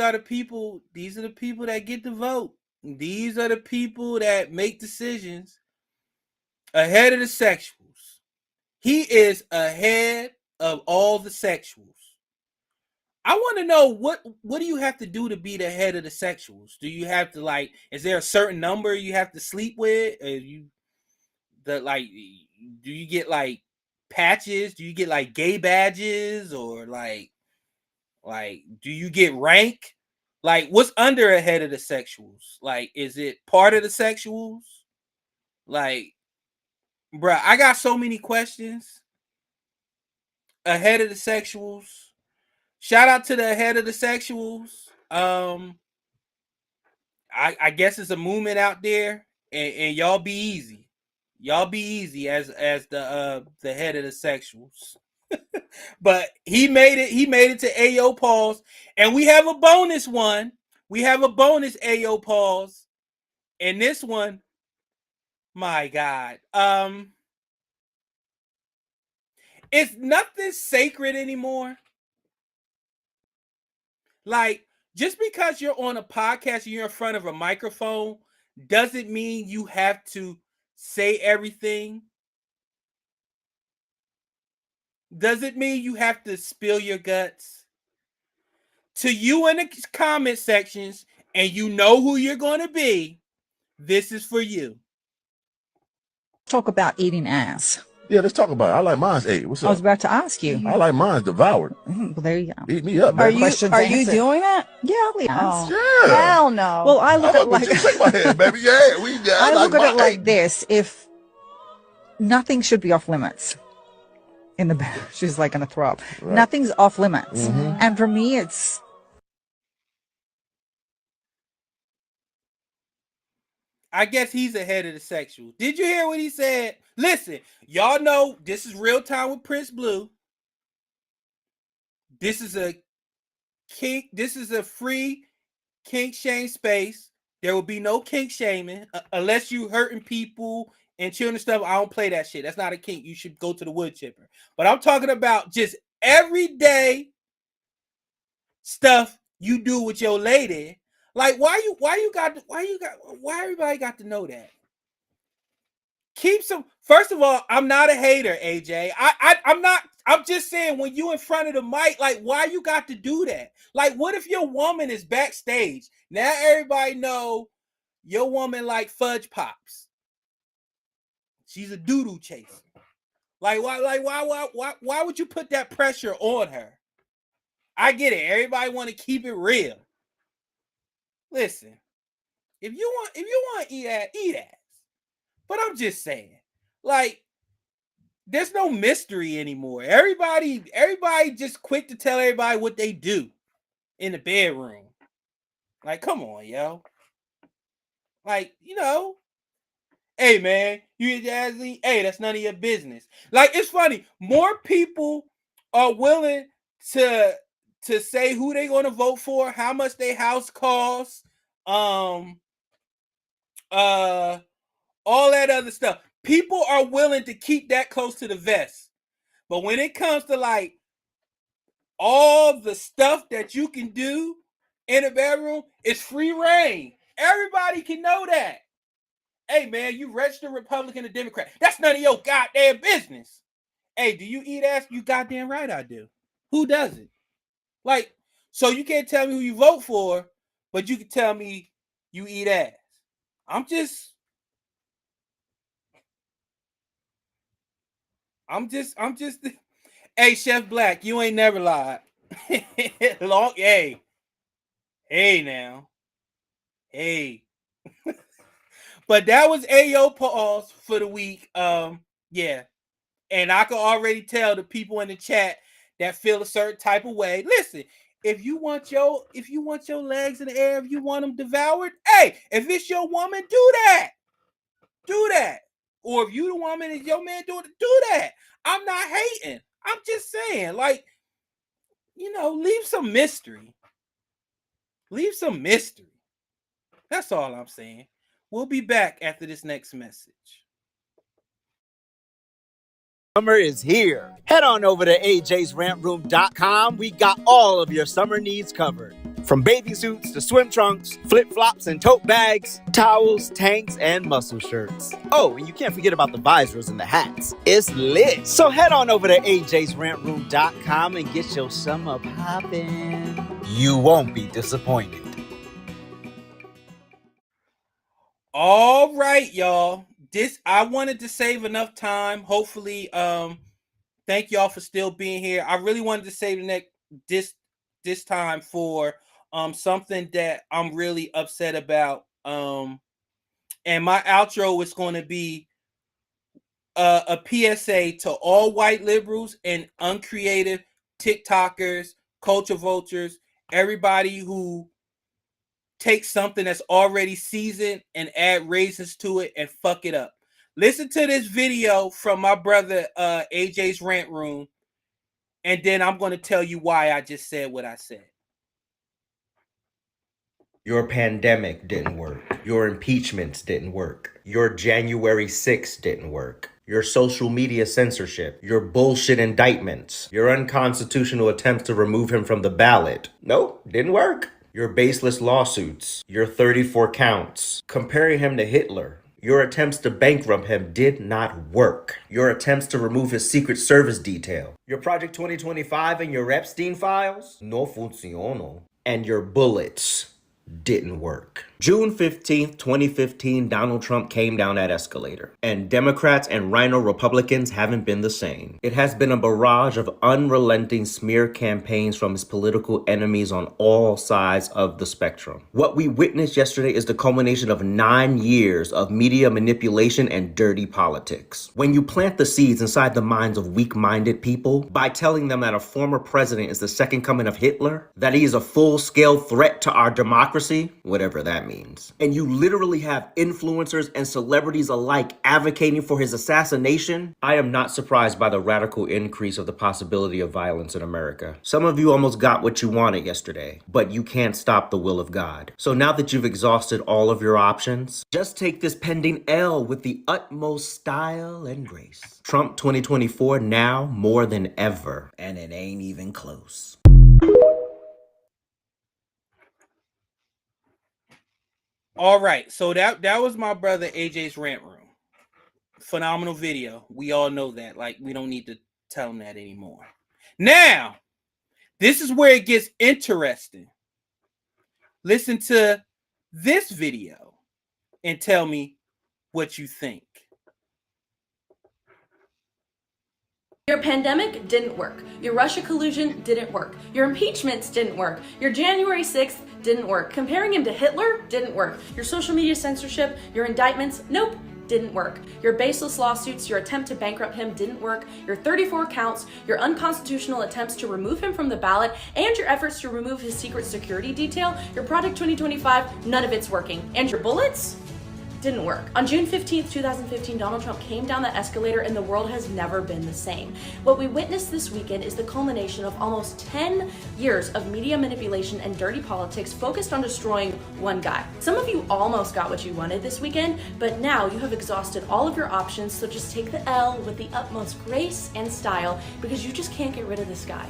are the people. These are the people that get to vote. These are the people that make decisions. Ahead of the sexuals, he is ahead of all the sexuals. I want to know what do you have to do to be the head of the sexuals? Do you have to like? Is there a certain number you have to sleep with? Do you get like patches? Do you get like gay badges or like do you get rank? Like what's under a head of the sexuals? Like is it part of the sexuals? Like, bruh, I got so many questions. Ahead of the sexuals. Shout out to the head of the sexuals. I guess it's a movement out there, and y'all be easy. Y'all be easy as the head of the sexuals. But he made it to Ayo Pause, and we have a bonus one. We have a bonus Ayo Pause. And this one, my God. It's nothing sacred anymore. Like, just because you're on a podcast and you're in front of a microphone doesn't mean you have to say everything. Doesn't mean you have to spill your guts. To you in the comment sections, and you know who you're going to be, this is for you. Talk about eating ass. Yeah, let's talk about it. I like mine's ate. What's up? I was about to ask you. I like mine's devoured. Well, there you go. Eat me up, Are man. you doing that? Yeah, I'll eat ass. Yeah. Hell no. Well, I look at it like Shake my head, baby. Yeah, I look at it like this. If nothing should be off limits in the back, she's like gonna throw up. Right. Nothing's off limits, Mhm. and for me, it's. I guess he's ahead of the sexual. Did you hear what he said? Listen, y'all know this is Real Time with Prince Blue. This is a kink. This is a free kink shame space. There will be no kink shaming unless you hurting people and children stuff. I don't play that shit. That's not a kink. You should go to the wood chipper. But I'm talking about just everyday stuff you do with your lady. Like why everybody got to know that? keep some. First of all, I'm not a hater, AJ. I'm not. I'm just saying, when you in front of the mic, like, why you got to do that? Like, what if your woman is backstage? Now everybody know your woman like fudge pops. She's a doodoo chaser. Like, why would you put that pressure on her? I get it. Everybody want to keep it real. Listen, if you want to eat ass. But I'm just saying, like, there's no mystery anymore. Everybody just quick to tell everybody what they do in the bedroom. Like, come on, yo. Like, hey, man, you eat ass? Hey, that's none of your business. Like, it's funny. More people are willing to say who they going to vote for, how much their house costs, all that other stuff. People are willing to keep that close to the vest. But when it comes to, like, all the stuff that you can do in a bedroom, it's free reign. Everybody can know that. Hey, man, you registered Republican or Democrat. That's none of your goddamn business. Hey, do you eat ass? You goddamn right I do. Who doesn't? Like, so you can't tell me who you vote for, but you can tell me you eat ass. I'm just Hey, Chef Black, you ain't never lied. Hey now. Hey. But that was Ayo Pause for the week. Yeah. And I can already tell the people in the chat that feel a certain type of way. Listen, if you want your legs in the air, if you want them devoured, hey, if it's your woman, do that. Do that. Or if you the woman and your man do that. I'm not hating. I'm just saying, like, leave some mystery. Leave some mystery. That's all I'm saying. We'll be back after this next message. Summer is here. Head on over to ajsrantroom.com. We got all of your summer needs covered. From bathing suits to swim trunks, flip-flops and tote bags, towels, tanks, and muscle shirts. Oh, and you can't forget about the visors and the hats. It's lit. So head on over to ajsrantroom.com and get your summer poppin'. You won't be disappointed. All right, y'all. I wanted to save enough time. Hopefully, thank y'all for still being here. I really wanted to save this time for something that I'm really upset about. And my outro is going to be a PSA to all white liberals and uncreative TikTokers, culture vultures, everybody who take something that's already seasoned and add raisins to it and fuck it up. Listen to this video from my brother AJ's Rant Room, and then I'm going to tell you why I just said what I said. Your pandemic didn't work. Your impeachments didn't work. Your January 6th didn't work. Your social media censorship, your bullshit indictments, your unconstitutional attempts to remove him from the ballot. Nope, didn't work. Your baseless lawsuits, your 34 counts, comparing him to Hitler, your attempts to bankrupt him did not work. Your attempts to remove his Secret Service detail, your Project 2025 and your Epstein files, no funciono. And your bullets didn't work. June 15th, 2015, Donald Trump came down that escalator, and Democrats and Rhino Republicans haven't been the same. It has been a barrage of unrelenting smear campaigns from his political enemies on all sides of the spectrum. What we witnessed yesterday is the culmination of 9 years of media manipulation and dirty politics. When you plant the seeds inside the minds of weak-minded people by telling them that a former president is the second coming of Hitler, that he is a full-scale threat to our democracy, whatever that means. And you literally have influencers and celebrities alike advocating for his assassination. I am not surprised by the radical increase of the possibility of violence in America. Some of you almost got what you wanted yesterday, but you can't stop the will of God. So now that you've exhausted all of your options, just take this pending L with the utmost style and grace. Trump 2024 now more than ever, and it ain't even close. All right, so that was my brother AJ's Rant Room. Phenomenal video. We all know that. Like, we don't need to tell them that anymore. Now, this is where it gets interesting. Listen to this video and tell me what you think. Your pandemic didn't work. Your Russia collusion didn't work. Your impeachments didn't work. Your January 6th didn't work. Comparing him to Hitler didn't work. Your social media censorship, your indictments, nope, didn't work. Your baseless lawsuits, your attempt to bankrupt him didn't work. Your 34 counts, your unconstitutional attempts to remove him from the ballot, and your efforts to remove his secret security detail, your Project 2025, none of it's working. And your bullets? Didn't work. On June 15th, 2015, Donald Trump came down the escalator and the world has never been the same. What we witnessed this weekend is the culmination of almost 10 years of media manipulation and dirty politics focused on destroying one guy. Some of you almost got what you wanted this weekend, but now you have exhausted all of your options, so just take the L with the utmost grace and style because you just can't get rid of this guy.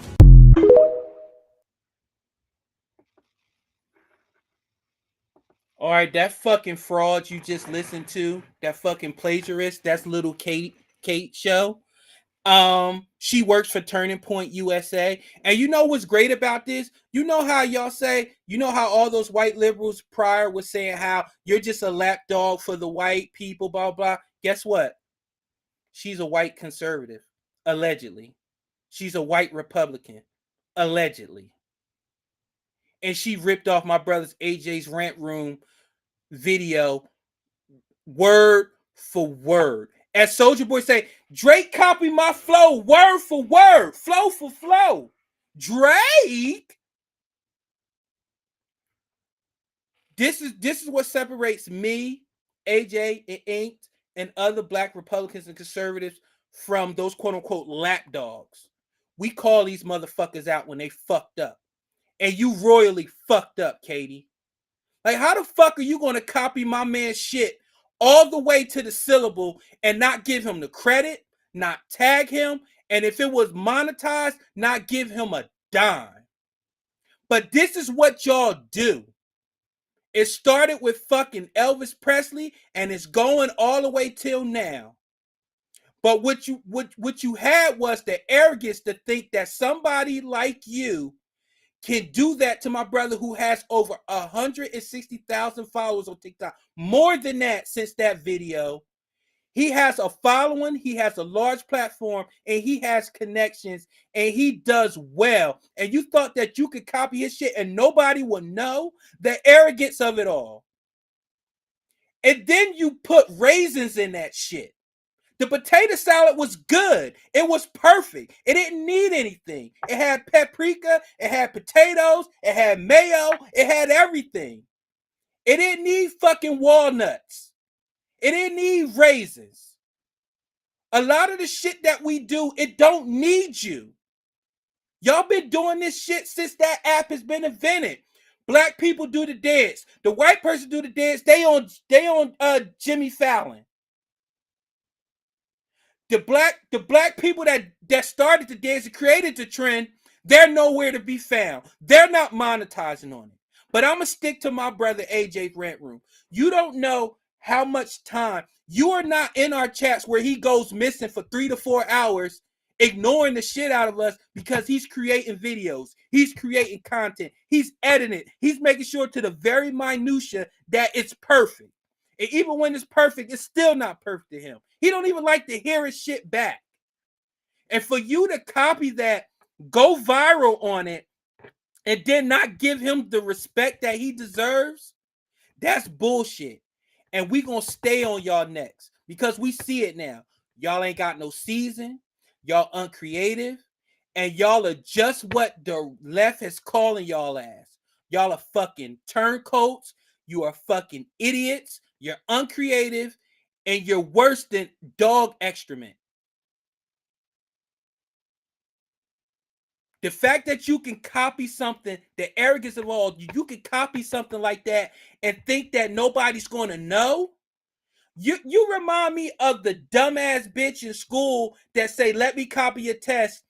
All right, that fucking fraud you just listened to, that fucking plagiarist, that's little Kate show. She works for Turning Point USA. And you know what's great about this? You know how y'all say, you know how all those white liberals prior was saying how you're just a lapdog for the white people, blah, blah. Guess what? She's a white conservative, allegedly. She's a white Republican, allegedly. And she ripped off my brother's AJ's Rant Room video word for word. As Soulja Boy say, Drake copied my flow word for word, flow for flow. Drake? This is what separates me, AJ, and Inked, and other black Republicans and conservatives from those quote-unquote lapdogs. We call these motherfuckers out when they fucked up. And you royally fucked up, Katie. Like, how the fuck are you going to copy my man's shit all the way to the syllable and not give him the credit, not tag him, and if it was monetized, not give him a dime? But this is what y'all do. It started with fucking Elvis Presley, and it's going all the way till now. But what you had was the arrogance to think that somebody like you can do that to my brother who has over 160,000 followers on TikTok. More than that since that video. He has a following, he has a large platform, and he has connections, and he does well. And you thought that you could copy his shit and nobody would know? The arrogance of it all. And then you put raisins in that shit. The potato salad was good. It was perfect. It didn't need anything. It had paprika. It had potatoes. It had mayo. It had everything. It didn't need fucking walnuts. It didn't need raisins. A lot of the shit that we do, it don't need you. Y'all been doing this shit since that app has been invented. Black people do the dance. The white person do the dance. They on Jimmy Fallon. The black people that started the dance and created the trend, they're nowhere to be found. They're not monetizing on it. But I'm going to stick to my brother AJ's Rant Room. You don't know how much time. You are not in our chats where he goes missing for 3 to 4 hours, ignoring the shit out of us because he's creating videos. He's creating content. He's editing it. He's making sure to the very minutia that it's perfect. And even when it's perfect, it's still not perfect to him. He don't even like to hear his shit back. And for you to copy that, go viral on it, and then not give him the respect that he deserves, that's bullshit. And we gonna stay on y'all next because we see it now. Y'all ain't got no season. Y'all uncreative. And y'all are just what the left is calling y'all as. Y'all are fucking turncoats. You are fucking idiots. You're uncreative, and you're worse than dog excrement. The fact that you can copy something, the arrogance of all, you can copy something like that and think that nobody's going to know. You remind me of the dumbass bitch in school that say, let me copy your test,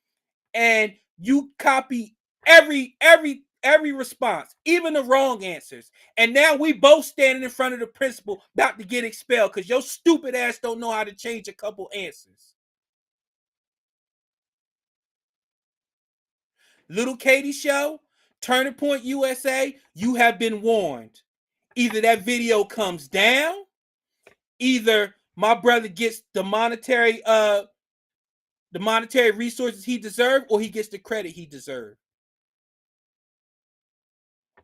and you copy every every response, even the wrong answers. And now we both standing in front of the principal about to get expelled because your stupid ass don't know how to change a couple answers. Little Katie Show, Turning Point USA, you have been warned. Either that video comes down, either my brother gets the monetary resources he deserves, or he gets the credit he deserves.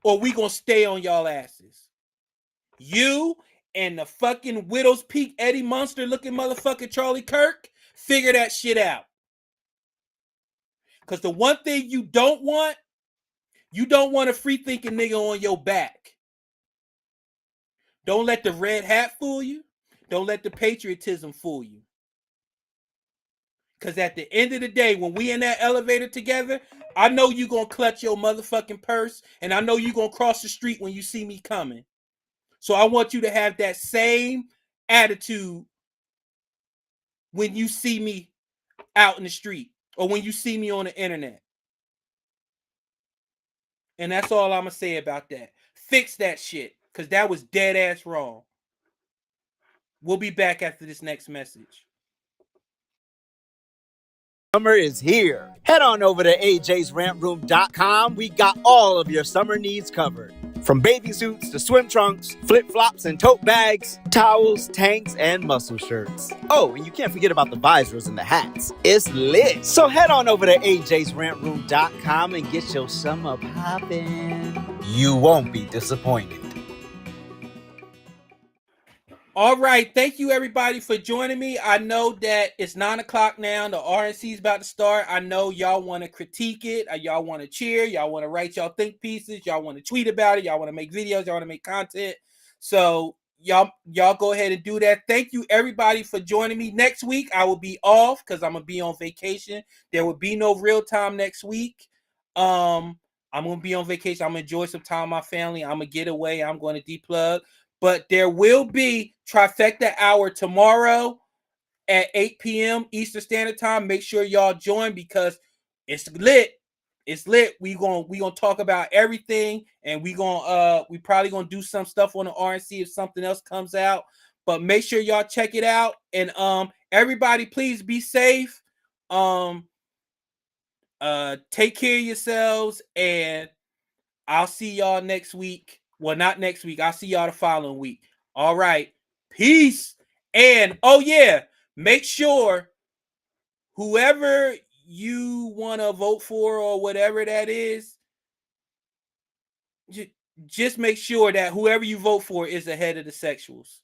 Or we gonna stay on y'all asses. You and the fucking Widow's Peak Eddie Munster looking motherfucker Charlie Kirk, figure that shit out. Because the one thing you don't want a free thinking nigga on your back. Don't let the red hat fool you. Don't let the patriotism fool you. Because at the end of the day, when we in that elevator together, I know you going to clutch your motherfucking purse, and I know you going to cross the street when you see me coming. So I want you to have that same attitude when you see me out in the street or when you see me on the internet. And that's all I'm going to say about that. Fix that shit, because that was dead ass wrong. We'll be back after this next message. Summer is here. Head on over to ajsrantroom.com. We got all of your summer needs covered. From bathing suits to swim trunks, flip-flops and tote bags, towels, tanks, and muscle shirts. Oh, and you can't forget about the visors and the hats. It's lit. So head on over to ajsrantroom.com and get your summer poppin'. You won't be disappointed. All right. Thank you, everybody, for joining me. I know that it's 9 o'clock now. The RNC is about to start. I know y'all want to critique it. Y'all want to cheer. Y'all want to write y'all think pieces. Y'all want to tweet about it. Y'all want to make videos. Y'all want to make content. So y'all go ahead and do that. Thank you, everybody, for joining me. Next week, I will be off because I'm going to be on vacation. There will be no real time next week. I'm going to be on vacation. I'm going to enjoy some time with my family. I'm going to get away. I'm going to deplug. But there will be Trifecta Hour tomorrow at 8 p.m. Eastern Standard Time. Make sure y'all join because it's lit. It's lit. We gonna talk about everything, and we probably gonna do some stuff on the RNC if something else comes out. But make sure y'all check it out. And everybody, please be safe. Take care of yourselves, and I'll see y'all next week. Well, not next week. I'll see y'all the following week. All right. Peace. And, oh, yeah, make sure whoever you want to vote for or whatever that is, just make sure that whoever you vote for is ahead of the sexuals.